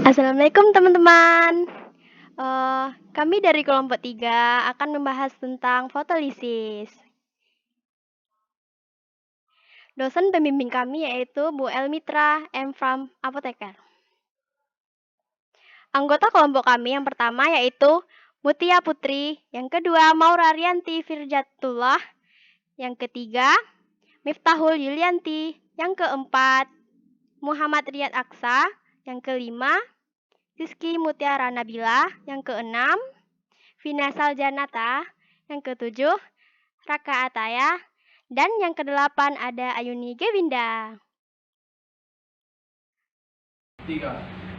Assalamualaikum teman-teman. Kami dari kelompok 3 akan membahas tentang fotolisis. Dosen pembimbing kami yaitu Bu Elmitra M. from Apoteker. Anggota kelompok kami yang pertama yaitu Mutia Putri, yang kedua Maura Rianti Firjatullah, yang ketiga Miftahul Yulianti, yang keempat Muhammad Riyad Aksa, yang kelima Rizky Mutiara Nabila, yang keenam Vina Saljanata, yang ketujuh Raka Ataya, dan yang kedelapan ada Ayuni Gewinda. 3.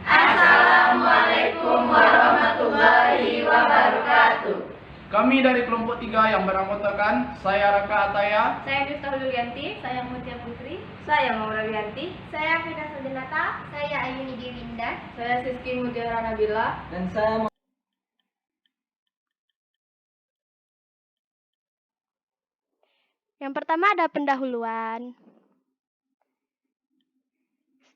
Assalamualaikum warahmatullahi wabarakatuh. Kami dari kelompok 3 yang beranggotakan saya Raka Ataya, saya Miftahul Yulianti, saya Mutia Putri, saya Maura Rianti, saya Vina Saljanata, saya Ayuni Gewinda, saya Rizky Mutiara Nabila, dan saya Yang pertama ada pendahuluan.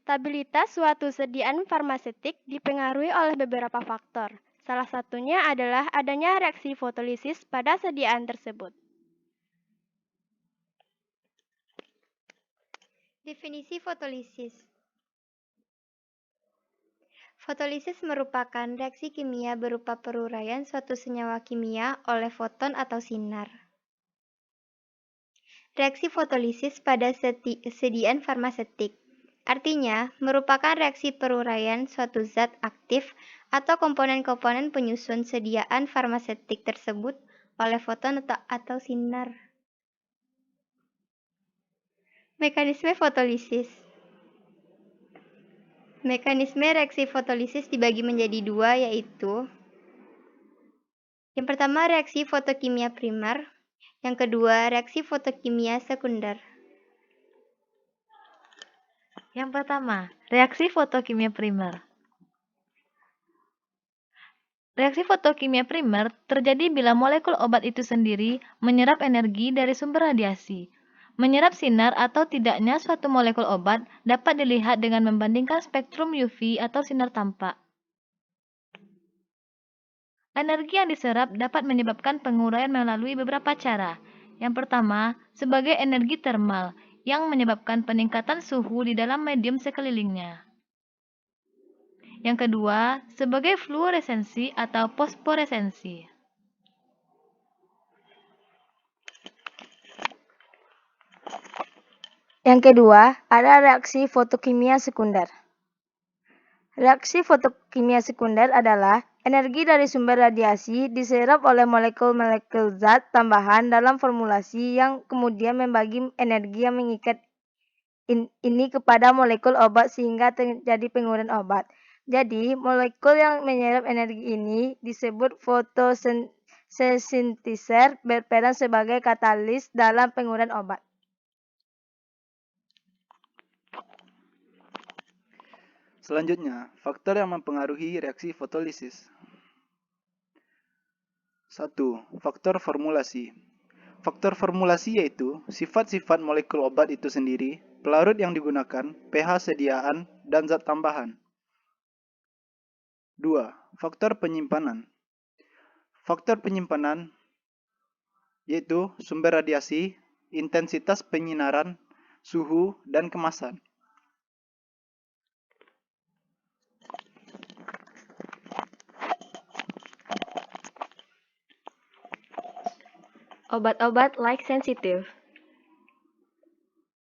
Stabilitas suatu sediaan farmasetik dipengaruhi oleh beberapa faktor. Salah satunya adalah adanya reaksi fotolisis pada sediaan tersebut. Definisi fotolisis. Fotolisis merupakan reaksi kimia berupa peruraian suatu senyawa kimia oleh foton atau sinar. Reaksi fotolisis pada sediaan farmasetik, artinya merupakan reaksi peruraian suatu zat aktif atau komponen-komponen penyusun sediaan farmasetik tersebut oleh foton atau sinar. Mekanisme fotolisis. Mekanisme reaksi fotolisis dibagi menjadi dua, yaitu yang pertama reaksi fotokimia primer, yang kedua reaksi fotokimia sekunder. Yang pertama, reaksi fotokimia primer. Reaksi fotokimia primer terjadi bila molekul obat itu sendiri menyerap energi dari sumber radiasi. Menyerap sinar atau tidaknya suatu molekul obat dapat dilihat dengan membandingkan spektrum UV atau sinar tampak. Energi yang diserap dapat menyebabkan penguraian melalui beberapa cara. Yang pertama, sebagai energi termal yang menyebabkan peningkatan suhu di dalam medium sekelilingnya. Yang kedua, sebagai fluoresensi atau fosforesensi. Yang kedua, ada reaksi fotokimia sekunder. Reaksi fotokimia sekunder adalah energi dari sumber radiasi diserap oleh molekul-molekul zat tambahan dalam formulasi yang kemudian membagi energi yang mengikat ini kepada molekul obat sehingga terjadi penguraian obat. Jadi, molekul yang menyerap energi ini disebut fotosinteser, berperan sebagai katalis dalam penguraian obat. Selanjutnya, faktor yang mempengaruhi reaksi fotolisis. 1. Faktor formulasi. Faktor formulasi yaitu sifat-sifat molekul obat itu sendiri, pelarut yang digunakan, pH sediaan, dan zat tambahan. 2. Faktor penyimpanan. Faktor penyimpanan yaitu sumber radiasi, intensitas penyinaran, suhu, dan kemasan. Obat-obat light sensitif.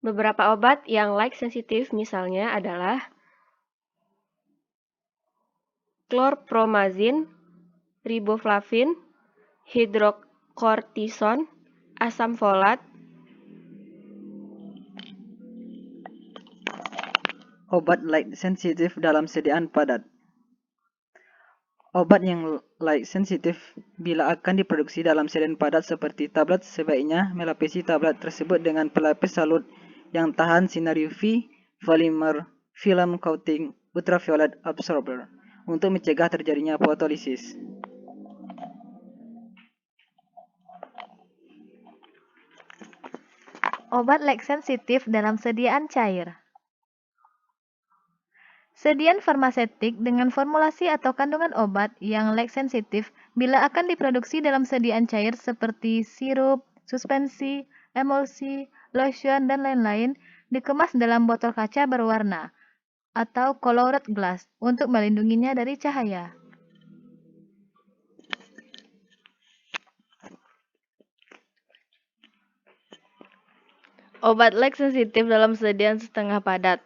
Beberapa obat yang light sensitif misalnya adalah chlorpromazine, riboflavin, hidrokortison, asam folat. obat light sensitif dalam sediaan padat. Obat yang light sensitif bila akan diproduksi dalam sediaan padat seperti tablet sebaiknya melapisi tablet tersebut dengan pelapis salut yang tahan sinar UV, polymer, film coating, ultraviolet absorber untuk mencegah terjadinya fotolisis. Obat light sensitif dalam sediaan cair. Sediaan farmasetik dengan formulasi atau kandungan obat yang lag sensitif bila akan diproduksi dalam sediaan cair seperti sirup, suspensi, emulsi, lotion, dan lain-lain dikemas dalam botol kaca berwarna atau colored glass untuk melindunginya dari cahaya. Obat lag sensitif dalam sediaan setengah padat.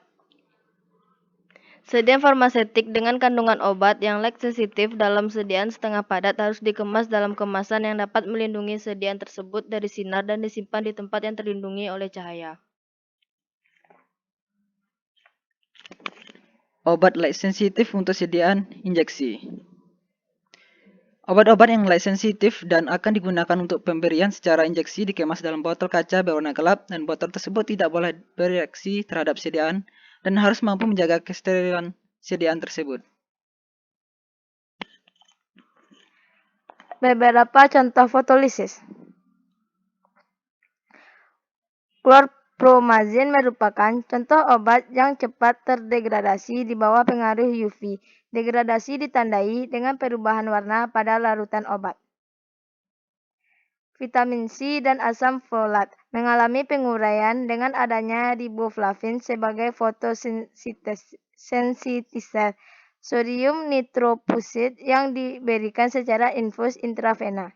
Sediaan farmasetik dengan kandungan obat yang lag sensitif dalam sediaan setengah padat harus dikemas dalam kemasan yang dapat melindungi sediaan tersebut dari sinar dan disimpan di tempat yang terlindungi oleh cahaya. Obat lag sensitif untuk sediaan injeksi. Obat-obat yang lag sensitif dan akan digunakan untuk pemberian secara injeksi dikemas dalam botol kaca berwarna gelap dan botol tersebut tidak boleh bereaksi terhadap sediaan dan harus mampu menjaga kesterilan sediaan tersebut. Beberapa contoh fotolisis. Chlorpromazine merupakan contoh obat yang cepat terdegradasi di bawah pengaruh UV. Degradasi ditandai dengan perubahan warna pada larutan obat. Vitamin C dan asam folat mengalami penguraian dengan adanya riboflavin sebagai fotosensitizer. Sodium nitroprusit yang diberikan secara infus intravena.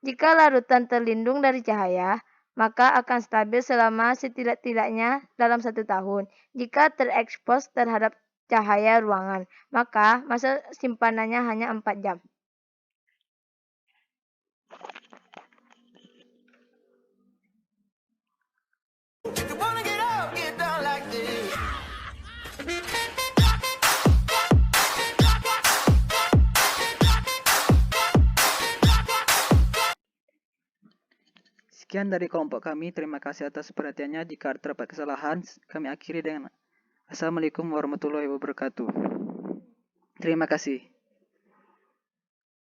Jika larutan terlindung dari cahaya, maka akan stabil selama setidak-tidaknya dalam 1 tahun. Jika terekspos terhadap cahaya ruangan, maka masa simpanannya hanya 4 jam. Sekian dari kelompok kami. Terima kasih atas perhatiannya. Jika terdapat kesalahan, kami akhiri dengan Assalamualaikum warahmatullahi wabarakatuh. Terima kasih.